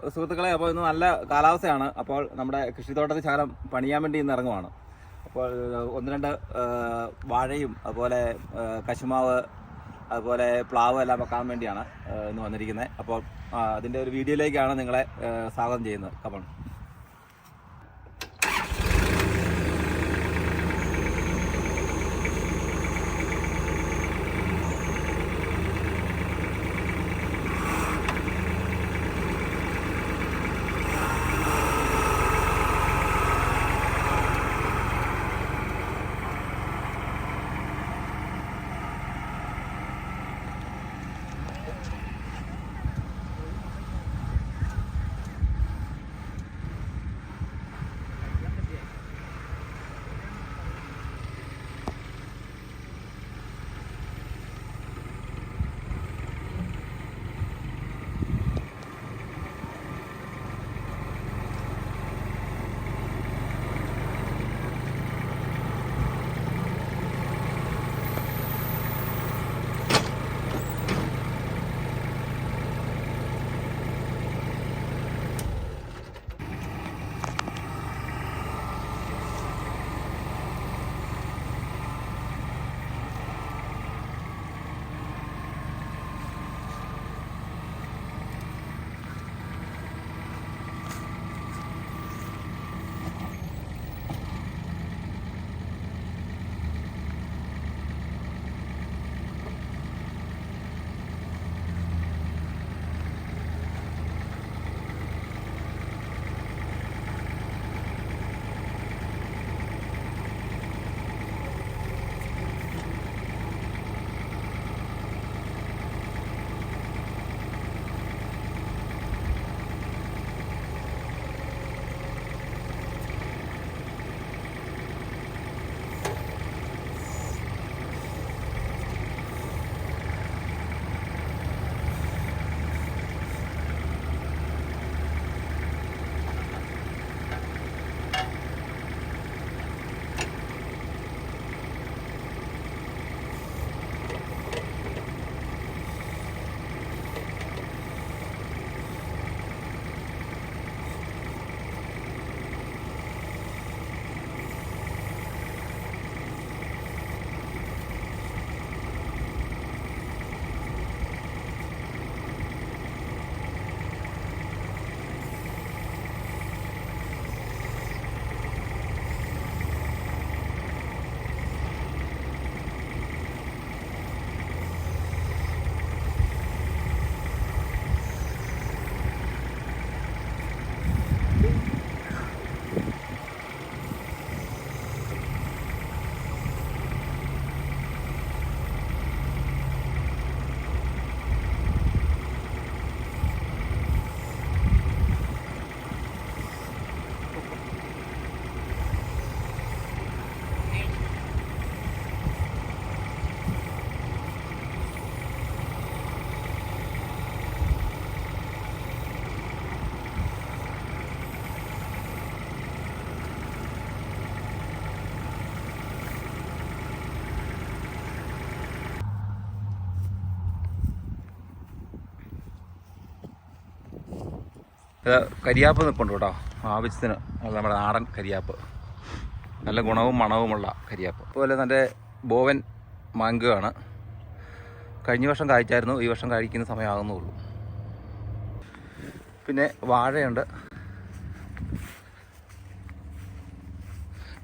സുഹൃത്തുക്കളെ, അപ്പോൾ ഇന്ന് നല്ല കാലാവസ്ഥയാണ്. അപ്പോൾ നമ്മുടെ കൃഷിത്തോട്ടത്തിൽ ശകലം പണിയാൻ വേണ്ടി ഇന്ന് ഇറങ്ങുവാണ്. അപ്പോൾ ഒന്ന് രണ്ട് വാഴയും അതുപോലെ കശുമാവ് അതുപോലെ പ്ലാവ് എല്ലാം വെക്കാൻ വേണ്ടിയാണ് ഇന്ന് വന്നിരിക്കുന്നത്. അപ്പോൾ അതിൻ്റെ ഒരു വീഡിയോയിലേക്കാണ് നിങ്ങളെ സ്വാഗതം ചെയ്യുന്നത്. കമൺ. കരിയാപ്പ് നിൽപ്പുണ്ട് കേട്ടോ, ആവശ്യത്തിന്. നമ്മുടെ നാടൻ കരിയാപ്പ്, നല്ല ഗുണവും മണവുമുള്ള കരിയാപ്പ്. അതുപോലെ നല്ല ബോവൻ മാങ്കോ ആണ്. കഴിഞ്ഞ വർഷം കായ്ച്ചായിരുന്നു, ഈ വർഷം കഴിക്കുന്ന സമയമാകുന്നുള്ളൂ. പിന്നെ വാഴയുണ്ട്.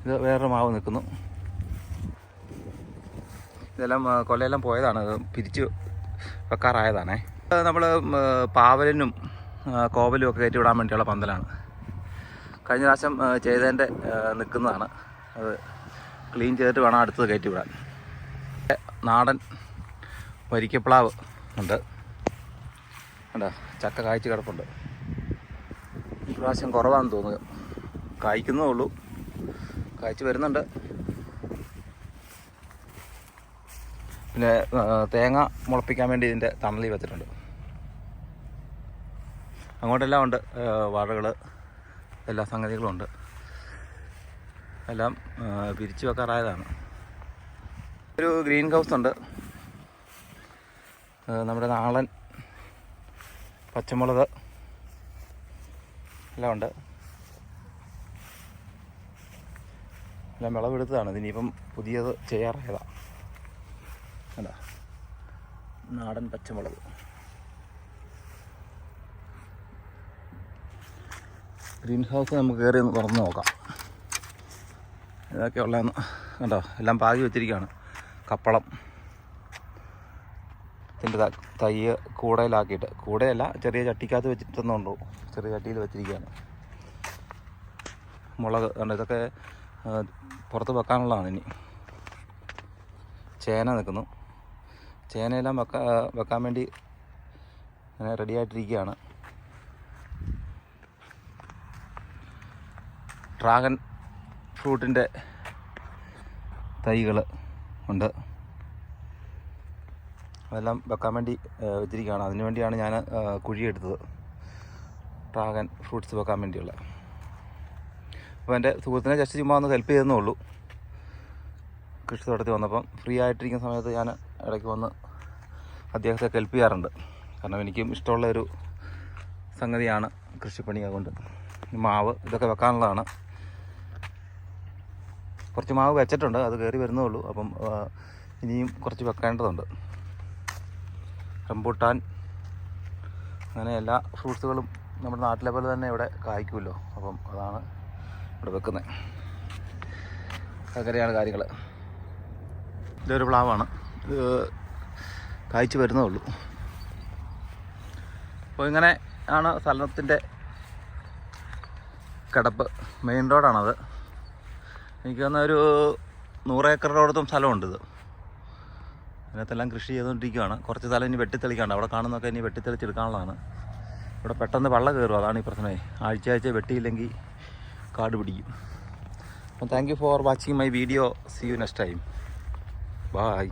ഇത് വേറൊരു മാവ് നിൽക്കുന്നു. ഇതെല്ലാം കൊലയെല്ലാം പോയതാണ്, പിരിച്ച് വെക്കാറായതാണേ. നമ്മൾ പാവലിനും കോവലും ഒക്കെ കയറ്റി വിടാൻ വേണ്ടിയുള്ള പന്തലാണ്. കഴിഞ്ഞ പ്രാവശ്യം ചെയ്തതിൻ്റെ നിൽക്കുന്നതാണ്. അത് ക്ലീൻ ചെയ്തിട്ട് വേണം അടുത്തത് കയറ്റി വിടാൻ. നാടൻ വരിക്കപ്ലാവ് ഉണ്ട് കണ്ടോ, ചക്ക കായ്ച്ച് കിടപ്പുണ്ട്. ഈ പ്രാവശ്യം കുറവാണെന്ന് തോന്നുക, കായ്ക്കുന്നേ ഉള്ളൂ, കായ്ച്ച് വരുന്നുണ്ട്. പിന്നെ തേങ്ങ മുളപ്പിക്കാൻ വേണ്ടി ഇതിൻ്റെ തണലിൽ വെച്ചിട്ടുണ്ട്. അങ്ങോട്ടെല്ലാം ഉണ്ട് വാഴകൾ, എല്ലാ സംഗതികളും ഉണ്ട്. എല്ലാം പിരിച്ചു വെക്കാറായതാണ്. ഒരു ഗ്രീൻ ഹൗസ് ഉണ്ട്. നമ്മുടെ നാടൻ പച്ചമുളക്, എല്ലാം ഉണ്ട്. എല്ലാം വിളവെടുത്തതാണ്. ഇതിനിപ്പം പുതിയത് ചെയ്യാറായതാണ്. അല്ല, നാടൻ പച്ചമുളക്. ഗ്രീൻ ഹൗസ് നമുക്ക് കയറി ഒന്ന് തുറന്ന് നോക്കാം. ഇതൊക്കെ ഉള്ളതെന്ന് കണ്ടോ, എല്ലാം പാകി വെച്ചിരിക്കുകയാണ്. കപ്പളം ഇതിൻ്റെ തൈ കൂടയിലാക്കിയിട്ട്, കൂടയല്ല ചെറിയ ചട്ടിക്കകത്ത് വെച്ചിട്ടൊന്നുണ്ടോ, ചെറിയ ചട്ടിയിൽ വെച്ചിരിക്കുകയാണ്. മുളക് കണ്ടോ, ഇതൊക്കെ പുറത്ത് വെക്കാനുള്ളതാണ്. ഇനി ചേന നിൽക്കുന്നു. ചേനയെല്ലാം വെക്കാൻ വേണ്ടി അങ്ങനെ റെഡി ആയിട്ടിരിക്കുകയാണ്. ഡ്രാഗൺ ഫ്രൂട്ടിൻ്റെ തൈകൾ ഉണ്ട്. അതെല്ലാം വെക്കാൻ വേണ്ടി വെച്ചിരിക്കുകയാണ്. അതിനു വേണ്ടിയാണ് ഞാൻ കുഴിയെടുത്തത്, ഡ്രാഗൺ ഫ്രൂട്ട്സ് വെക്കാൻ വേണ്ടിയുള്ള. അപ്പോൾ എൻ്റെ സുഹൃത്തിനെ ജസ്റ്റ് ചുമ്മാ ഒന്ന് ഹെൽപ്പ് ചെയ്തെന്നേ ഉള്ളൂ. കൃഷി തോട്ടത്തിൽ വന്നപ്പം ഫ്രീ ആയിട്ടിരിക്കുന്ന സമയത്ത് ഞാൻ ഇടയ്ക്ക് വന്ന് അദ്ദേഹത്തെ ഹെൽപ്പ് ചെയ്യാറുണ്ട്. കാരണം എനിക്കും ഇഷ്ടമുള്ള ഒരു സംഗതിയാണ് കൃഷിപ്പണി. അതുകൊണ്ട് മാവ് ഇതൊക്കെ വെക്കാനുള്ളതാണ്. കുറച്ച് മാവ് വെച്ചിട്ടുണ്ട്, അത് കയറി വരുന്നേ ഉള്ളൂ. അപ്പം ഇനിയും കുറച്ച് വെക്കേണ്ടതുണ്ട്. റംബൂട്ടാൻ, അങ്ങനെ എല്ലാ ഫ്രൂട്ട്സുകളും നമ്മുടെ നാട്ടിലെ പോലെ തന്നെ ഇവിടെ കായ്ക്കുമല്ലോ. അപ്പം അതാണ് ഇവിടെ വെക്കുന്നത്. അങ്ങനെയാണ് കാര്യങ്ങൾ. ഇതൊരു പ്ലാവാണ്, ഇത് കായ്ച്ച് വരുന്നേ ഉള്ളൂ. അപ്പോൾ ഇങ്ങനെ ആണ് സ്ഥലത്തിൻ്റെ കിടപ്പ്. മെയിൻ റോഡാണത്. എനിക്ക് തോന്നുന്ന ഒരു 100 ഏക്കറിനോടത്തും സ്ഥലമുണ്ട് ഇത്. അതിനകത്തെല്ലാം കൃഷി ചെയ്തുകൊണ്ടിരിക്കുകയാണ്. കുറച്ച് സ്ഥലം ഇനി വെട്ടിത്തെളിക്കാണ്ട്. അവിടെ കാണുന്നതൊക്കെ ഇനി വെട്ടിത്തെളിച്ചെടുക്കാനുള്ളതാണ്. ഇവിടെ പെട്ടെന്ന് വെള്ളം കയറും, അതാണ് ഈ പ്രശ്നമേ. ആഴ്ച വെട്ടിയില്ലെങ്കിൽ കാട് പിടിക്കും. അപ്പോൾ thank you for watching my video. See you next time. By.